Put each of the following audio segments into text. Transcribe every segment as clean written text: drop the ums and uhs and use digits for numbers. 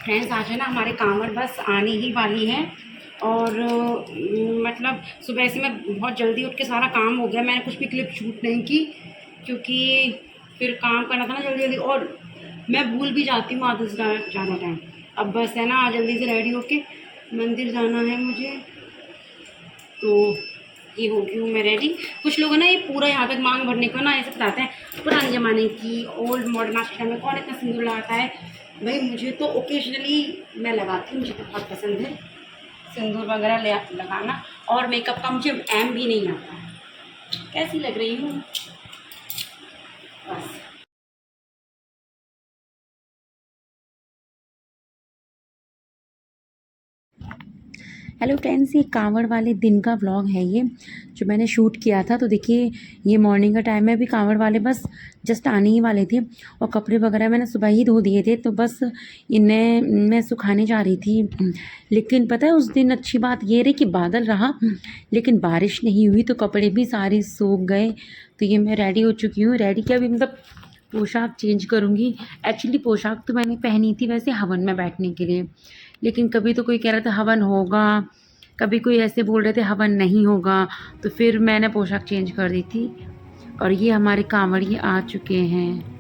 Friends आज है ना हमारे कांवड़ बस आने ही वाली है। और मतलब सुबह से मैं बहुत जल्दी उठ के सारा काम हो गया, मैंने कुछ भी क्लिप शूट नहीं की क्योंकि फिर काम करना था ना जल्दी जल्दी, और मैं भूल भी जाती हूँ आधे से ज़्यादा टाइम। अब बस है ना आज जल्दी से रेडी होके मंदिर जाना है मुझे, तो ये हो गई हूँ मैं रेडी। कुछ लोग है ना ये पूरा यहाँ तक मांग भरने को ना ऐसे बताते हैं पुराने ज़माने की ओल्ड मॉडर्न, आज के टाइम में कौन इतना सिंदूर लगाता है। भाई मुझे तो ओकेजनली मैं लगाती हूँ, मुझे तो बहुत पसंद है सिंदूर वगैरह लगाना, और मेकअप का मुझे एम भी नहीं आता है। कैसी लग रही हूँ बस। हेलो फ्रेंड्स, ये कांवड़ वाले दिन का व्लॉग है ये जो मैंने शूट किया था। तो देखिए ये मॉर्निंग का टाइम है, अभी कांवड़ वाले बस जस्ट आने ही वाले थे और कपड़े वगैरह मैंने सुबह ही धो दिए थे, तो बस इन्हें मैं सुखाने जा रही थी। लेकिन पता है उस दिन अच्छी बात ये रही कि बादल रहा लेकिन बारिश नहीं हुई, तो कपड़े भी सारे सूख गए। तो ये मैं रेडी हो चुकी हूँ। रेडी क्या, अभी मतलब पोशाक चेंज करूँगी। एक्चुअली पोशाक तो मैंने पहनी थी वैसे हवन में बैठने के लिए, लेकिन कभी तो कोई कह रहा था हवन होगा, कभी कोई ऐसे बोल रहे थे हवन नहीं होगा, तो फिर मैंने पोशाक चेंज कर दी थी। और ये हमारे कांवड़िए आ चुके हैं।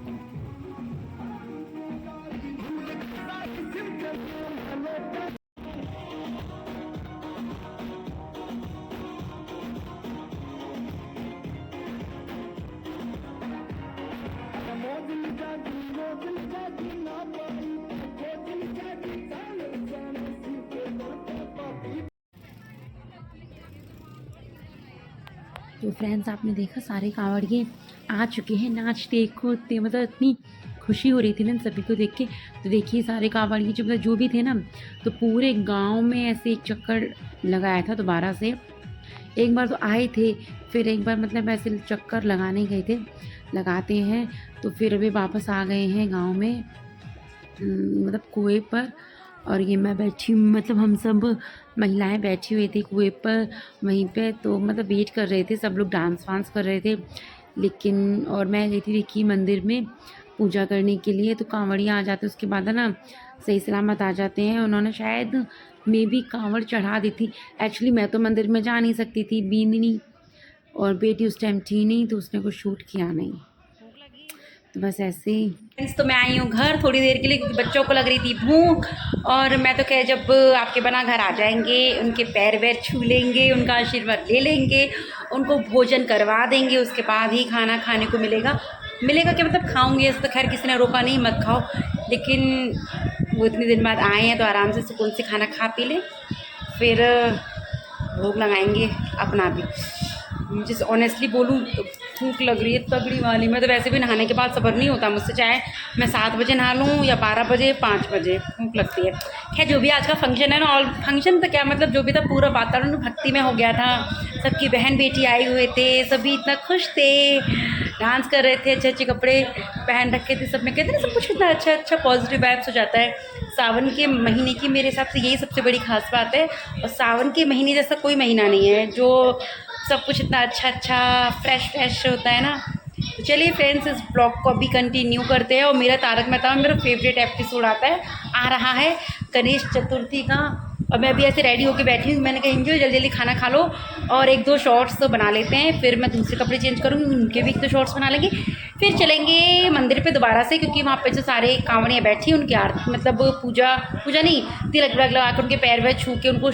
तो फ्रेंड्स आपने देखा सारे कांवड़िए आ चुके हैं, नाचते कूदते, मतलब इतनी खुशी हो रही थी ना सभी को देख के। तो देखिए सारे कांवड़िए जो मतलब जो भी थे ना, तो पूरे गांव में ऐसे एक चक्कर लगाया था दोबारा से। एक बार तो आए थे, फिर एक बार मतलब ऐसे चक्कर लगाने गए थे, लगाते हैं, तो फिर अभी वापस आ गए हैं गांव में, मतलब कुएं पर। और ये मैं बैठी हूँ, मतलब हम सब महिलाएं बैठी हुई थी कुएं पर वहीं पे, तो मतलब वेट कर रहे थे, सब लोग डांस वांस कर रहे थे। लेकिन और मैं गई थी देखिए मंदिर में पूजा करने के लिए, तो कांवड़ियाँ आ जाते उसके बाद है ना सही सलामत आ जाते हैं। उन्होंने शायद मे भी कांवड़ चढ़ा दी थी। एक्चुअली मैं तो मंदिर में जा नहीं सकती थी, बींदनी और बेटी उस टाइम थी नहीं, तो उसने कुछ शूट किया नहीं। तो बस ऐसे ही फ्रेंड्स, तो मैं आई हूँ घर थोड़ी देर के लिए क्योंकि बच्चों को लग रही थी भूख, और मैं तो कह जब आपके बना घर आ जाएंगे उनके पैर वैर छू लेंगे, उनका आशीर्वाद ले लेंगे, उनको भोजन करवा देंगे, उसके बाद ही खाना खाने को मिलेगा। मिलेगा क्या मतलब खाऊंगी, ऐसे तो खैर किसी ने रोका नहीं मत खाओ, लेकिन वो इतने दिन बाद आए हैं तो आराम से सुकून से खाना खा पी ले, फिर भोग लगाएंगे अपना भी। मुझे ऑनेस्टली बोलूँ तो भूख लग रही है तगड़ी वाली। मैं तो वैसे भी नहाने के बाद सब्र नहीं होता मुझसे, चाहे मैं 7 बजे नहा लूँ या 12 बजे 5 बजे भूख लगती है। खैर जो भी आज का फंक्शन है ना, और फंक्शन तो क्या मतलब जो भी था पूरा वातावरण भक्ति में हो गया था। सबकी बहन बेटी आए हुए थे, सभी इतना खुश थे, डांस कर रहे थे, अच्छे अच्छे कपड़े पहन रखे थे सब में। कहते हैं ना सब कुछ इतना अच्छा अच्छा पॉजिटिव वाइब्स हो जाता है। सावन के महीने की मेरे हिसाब से यही सबसे बड़ी खास बात है, और सावन के महीने जैसा कोई महीना नहीं है जो सब कुछ इतना अच्छा अच्छा फ्रेश फ्रेश होता है ना। तो चलिए फ्रेंड्स इस ब्लॉग को अभी कंटिन्यू करते हैं, और मेरा तारक मेहता में मेरा फेवरेट एपिसोड आता है, आ रहा है गणेश चतुर्थी का। और मैं अभी ऐसे रेडी होकर बैठी हूँ, मैंने कहा एंजॉय जल्दी जल्दी खाना खा लो और एक दो शॉर्ट्स तो बना लेते हैं, फिर मैं दूसरे कपड़े चेंज करूँगी, उनके भी एक दो शॉर्ट्स बना लेंगे, फिर चलेंगे मंदिर पे दोबारा से, क्योंकि वहाँ पे जो सारे कांवड़ियाँ बैठी उनकी आरती मतलब पूजा पूजा नहीं, तिलक विलक लगा कर उनके पैर वैर छू के उनको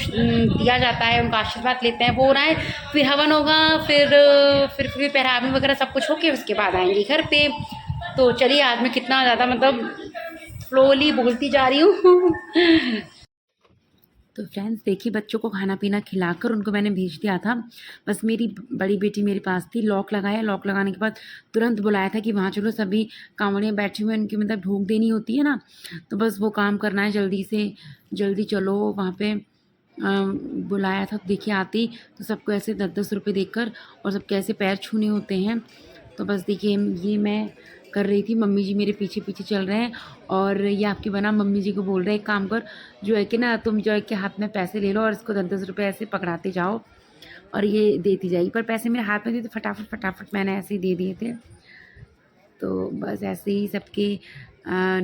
दिया जाता है, उनका आशीर्वाद लेते हैं, वो हो रहा है। फिर हवन होगा, फिर पहरावी वगैरह सब कुछ होके उसके बाद आएंगे घर पे। तो चलिए आज मैं कितना ज़्यादा मतलब स्लोली बोलती जा रही हूँ। तो फ्रेंड्स देखिए बच्चों को खाना पीना खिलाकर उनको मैंने भेज दिया था। बस मेरी बड़ी बेटी मेरे पास थी, लॉक लगाया, लॉक लगाने के बाद तुरंत बुलाया था कि वहाँ चलो, सभी कांवड़ियाँ बैठी हुए हैं, उनकी मतलब ढोक देनी होती है ना, तो बस वो काम करना है, जल्दी से जल्दी चलो वहाँ पे। बुलाया था, तो देखिए आती तो सबको ऐसे 10-10 रुपये देकर और सबके ऐसे पैर छूने होते हैं। तो बस देखिए ये मैं कर रही थी, मम्मी जी मेरे पीछे पीछे चल रहे हैं, और ये आपकी बना मम्मी जी को बोल रहे हैं एक काम कर, जो है कि ना तुम जो है कि हाथ में पैसे ले लो और इसको 10-10 रुपये ऐसे पकड़ाते जाओ और ये देती जाएगी। पर पैसे मेरे हाथ में थे तो फटाफट फटाफट मैंने ऐसे ही दे दिए थे। तो बस ऐसे ही सबके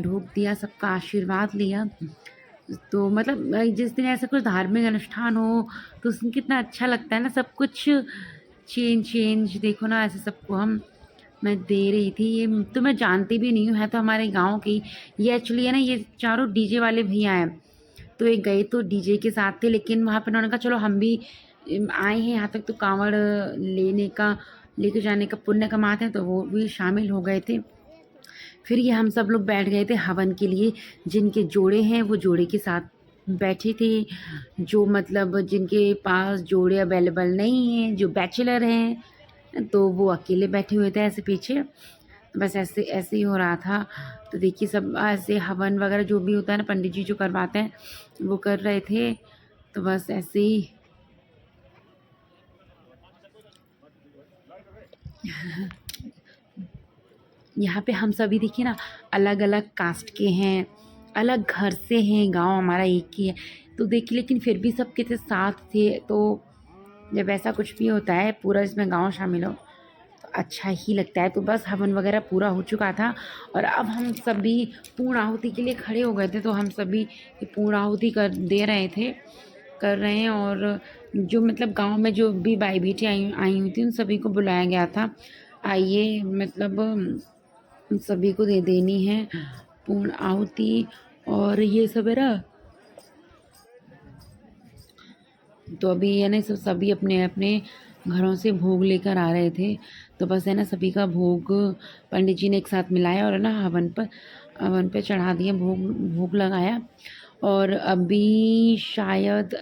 ढोक दिया, सबका आशीर्वाद लिया। तो मतलब जिस दिन ऐसा कुछ धार्मिक अनुष्ठान हो तो उसमें कितना अच्छा लगता है ना, सब कुछ चेंज चेंज देखो ना, ऐसे सबको हम मैं दे रही थी। ये तो मैं जानती भी नहीं हूँ, है तो हमारे गांव की। ये एक्चुअली है ना, ये चारों डीजे वाले भैया हैं। तो ये गए तो डीजे के साथ थे, लेकिन वहाँ पे उन्होंने कहा चलो हम भी आए हैं यहाँ तक तो कांवड़ लेने का, लेके जाने का पुण्य कमाते हैं, तो वो भी शामिल हो गए थे। फिर ये हम सब लोग बैठ गए थे हवन के लिए। जिनके जोड़े हैं वो जोड़े के साथ बैठे थे, जो मतलब जिनके पास जोड़े अवेलेबल नहीं हैं, जो बैचलर हैं, तो वो अकेले बैठे हुए थे ऐसे पीछे। तो बस ऐसे ऐसे ही हो रहा था। तो देखिए सब ऐसे हवन वगैरह जो भी होता है ना, पंडित जी जो करवाते हैं वो कर रहे थे। तो बस ऐसे ही यहाँ पे हम सभी देखिए ना, अलग अलग कास्ट के हैं, अलग घर से हैं, गांव हमारा एक ही है। तो देखिए लेकिन फिर भी सब के साथ थे। तो जब ऐसा कुछ भी होता है पूरा इसमें गांव शामिल हो तो अच्छा ही लगता है। तो बस हवन वगैरह पूरा हो चुका था और अब हम सभी पूर्ण आहुति के लिए खड़े हो गए थे। तो हम सभी पूर्ण आहुति कर रहे हैं। और जो मतलब गांव में जो भी भाई बेटी आई आई हुई थी उन सभी को बुलाया गया था। आइए मतलब सभी को दे देनी है पूर्ण आहुति और ये सब है ना। तो अभी है ना सब सभी अपने अपने घरों से भोग लेकर आ रहे थे। तो बस है ना सभी का भोग पंडित जी ने एक साथ मिलाया और है ना हवन पे चढ़ा दिया, भोग भोग लगाया। और अभी शायद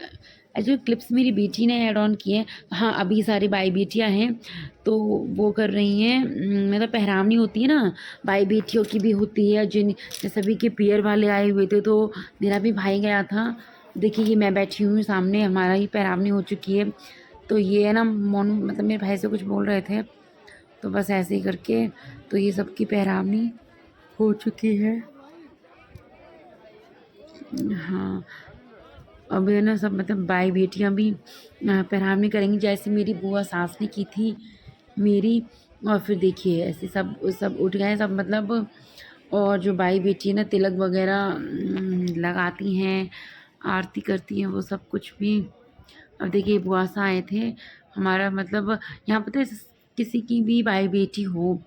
जो क्लिप्स मेरी बेटी ने ऐड ऑन किए हैं, हाँ अभी सारी भाई बेटियां हैं तो वो कर रही हैं। मतलब पहरावनी होती है ना, भाई बेटियों की भी होती है। जिन सभी के पियर वाले आए हुए थे, तो मेरा भी भाई गया था। देखिए ये मैं बैठी हुई सामने, हमारा ही पहरावनी हो चुकी है। तो ये है ना मोनू मतलब मेरे भाई से कुछ बोल रहे थे, तो बस ऐसे ही करके तो ये सबकी पहरावनी हो चुकी है। हाँ अब है ना सब मतलब भाई बेटियां भी पहरावनी करेंगी, जैसे मेरी बुआ सास ने की थी मेरी। और फिर देखिए ऐसे सब सब उठ गए सब मतलब। और जो भाई बेटी है ना तिलक वगैरह लगाती हैं, आरती करती हैं, वो सब कुछ भी। अब देखिए बुआ सा आए थे हमारा मतलब यहाँ पता है किसी की भी भाई बेटी हो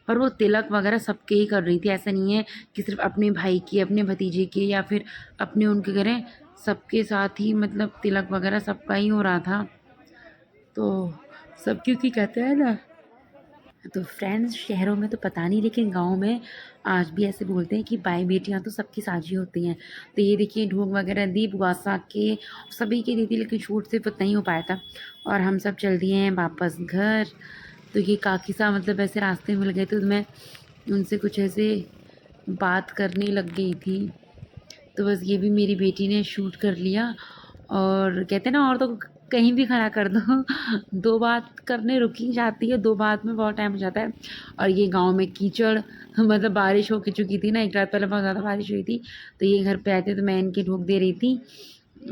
पर वो तिलक वगैरह सबके ही कर रही थी। ऐसा नहीं है कि सिर्फ अपने भाई की, अपने भतीजे की या फिर अपने उनके करें, सबके साथ ही मतलब तिलक वगैरह सबका ही हो रहा था। तो सब क्योंकि कहते हैं ना, तो फ्रेंड्स शहरों में तो पता नहीं लेकिन गांव में आज भी ऐसे बोलते हैं कि भाई बेटियां तो सबकी साझी होती हैं। तो ये देखिए ढोल वगैरह दी बुआसा के सभी के दी थी, लेकिन शूट सिर्फ नहीं हो पाया था। और हम सब चल दिए हैं वापस घर। तो ये काकी सा मतलब ऐसे रास्ते मिल गए, तो मैं उनसे कुछ ऐसे बात करने लग गई थी। तो बस ये भी मेरी बेटी ने शूट कर लिया। और कहते हैं ना और तो कहीं भी खड़ा कर दो दो बात करने रुक ही जाती है, दो बात में बहुत टाइम हो जाता है। और ये गांव में कीचड़ मतलब बारिश हो के चुकी थी ना, एक रात पहले बहुत ज़्यादा बारिश हुई थी। तो ये घर पे आए थे तो मैं इनकी ढोक दे रही थी।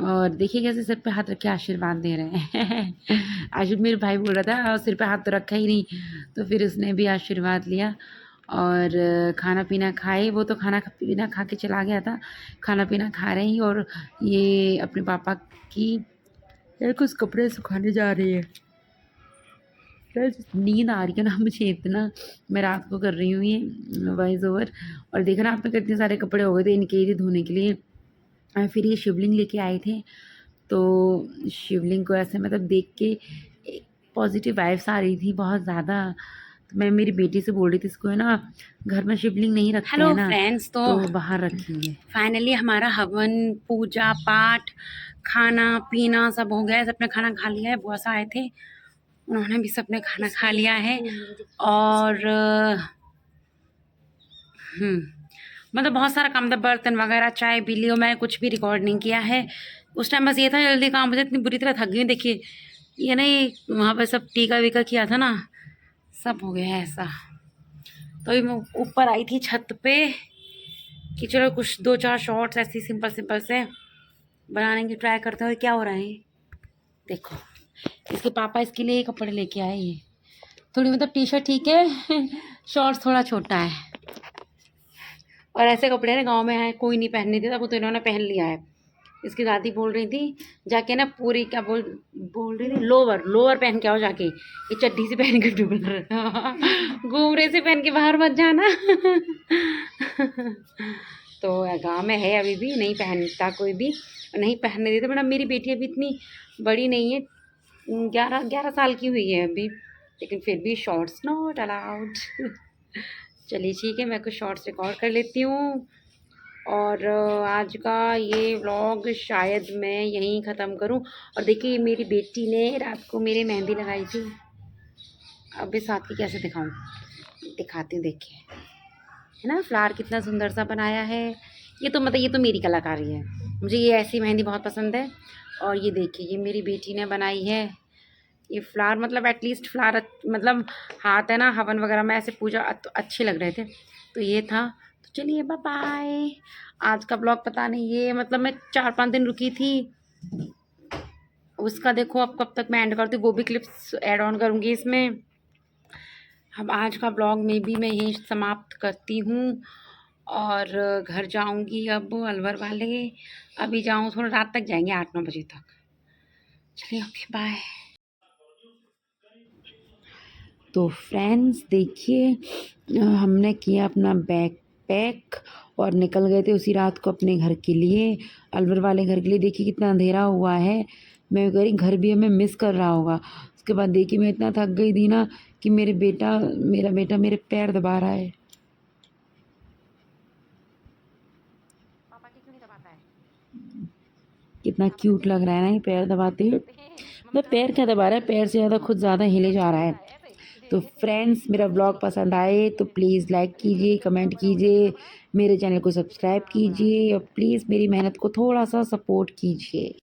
और देखिए कैसे सिर पे हाथ रख के आशीर्वाद दे रहे हैं आज मेरे भाई बोल रहा था सिर पे हाथ तो रखा ही नहीं, तो फिर उसने भी आशीर्वाद लिया। और खाना पीना खाए, वो तो खाना पीना खा के चला गया था, खाना पीना खा रहे ही। और ये अपने पापा की यार कुछ कपड़े सुखाने जा रही है। यार नींद आ रही है ना मुझे इतना, मैं रात को कर रही हूँ ये वॉइस ओवर। और देख रहा आपने कितने सारे कपड़े हो गए थे इनके लिए धोने के लिए। और फिर ये शिवलिंग लेके आए थे, तो शिवलिंग को ऐसे मतलब देख के एक पॉजिटिव वाइब्स आ रही थी बहुत ज़्यादा। तो मैं मेरी बेटी से बोल रही थी इसको है ना घर में शिवलिंग नहीं रखते हैं हेलो ना, फ्रेंड्स, तो बाहर रखेंगे। फाइनली हमारा हवन पूजा पाठ खाना पीना सब हो गया है। सबने खाना खा लिया है, बुआ सा आए थे उन्होंने भी सबने खाना खा लिया है। और मतलब बहुत सारा काम था, बर्तन वगैरह चाय पी लियो। मैंने कुछ भी रिकॉर्ड नहीं किया है उस टाइम, बस ये था जल्दी काम हो जाए। इतनी बुरी तरह थक गई। देखिए ये नहीं वहाँ पर सब टीका वीका किया था ना, सब हो गया है ऐसा। तो अभी मैं ऊपर आई थी छत पे कि चलो कुछ दो चार शॉर्ट्स ऐसी सिंपल सिंपल से बनाने की ट्राई करते हैं। क्या हो रहा है देखो, इसके पापा इसके लिए कपड़े लेके आए। ये थोड़ी मतलब टी शर्ट ठीक है शॉर्ट्स थोड़ा छोटा है। और ऐसे कपड़े ना गांव में है कोई नहीं पहनने देता, वो तो इन्होंने पहन लिया है। इसकी दादी बोल रही थी जाके ना पूरी क्या बोल बोल रही थी, लोअर लोअर पहन के आओ जाके, ये चड्डी से पहन के ढूंढ घूमरे से पहन के बाहर मत जाना। तो गाँव में है अभी भी नहीं पहनता कोई भी, नहीं पहनने देते। बट मेरी बेटी अभी इतनी बड़ी नहीं है, 11 साल की हुई है अभी, लेकिन फिर भी शॉर्ट्स नॉट अलाउड। चलिए ठीक है, मैं कुछ शॉर्ट्स रिकॉर्ड कर लेती हूँ और आज का ये व्लॉग शायद मैं यहीं ख़त्म करूँ। और देखिए मेरी बेटी ने रात को मेरे मेहंदी लगाई थी, अब इस हाथ की कैसे दिखाऊं, दिखाती हूँ देखिए, है ना फ्लावर कितना सुंदर सा बनाया है। ये तो मतलब ये तो मेरी कलाकारी है, मुझे ये ऐसी मेहंदी बहुत पसंद है। और ये देखिए ये मेरी बेटी ने बनाई है ये फ्लावर, मतलब एटलीस्ट फ्लावर मतलब हाथ है ना हवन वगैरह में ऐसे पूजा तो अच्छे लग रहे थे, तो ये था। तो चलिए बाय बाय। आज का ब्लॉग पता नहीं ये मतलब मैं 4-5 दिन रुकी थी, उसका देखो अब कब तक मैं एंड करती हूँ, वो भी क्लिप्स ऐड ऑन करूँगी इसमें। अब आज का ब्लॉग में भी मैं यहीं समाप्त करती हूँ और घर जाऊँगी अब अलवर वाले, अभी जाऊँ थोड़ा रात तक जाएंगे 8-9 बजे तक। चलिए ओके बाय। तो फ्रेंड्स देखिए हमने किया अपना बैग पैक और निकल गए थे उसी रात को अपने घर के लिए, अलवर वाले घर के लिए। देखिए कितना अंधेरा हुआ है, मैं कह रही घर भी हमें मिस कर रहा होगा। उसके बाद देखिए मैं इतना थक गई थी ना कि मेरा बेटा मेरे पैर दबा रहा है। पापा की क्यों नहीं दबाता है? कितना क्यूट लग रहा है ना ये पैर दबाते हुए। मतलब पैर क्या दबा रहा है, पैर से ज़्यादा खुद ज़्यादा हिले जा रहा है। तो फ्रेंड्स मेरा ब्लॉग पसंद आए तो प्लीज़ लाइक कीजिए, कमेंट कीजिए, मेरे चैनल को सब्सक्राइब कीजिए और प्लीज़ मेरी मेहनत को थोड़ा सा सपोर्ट कीजिए।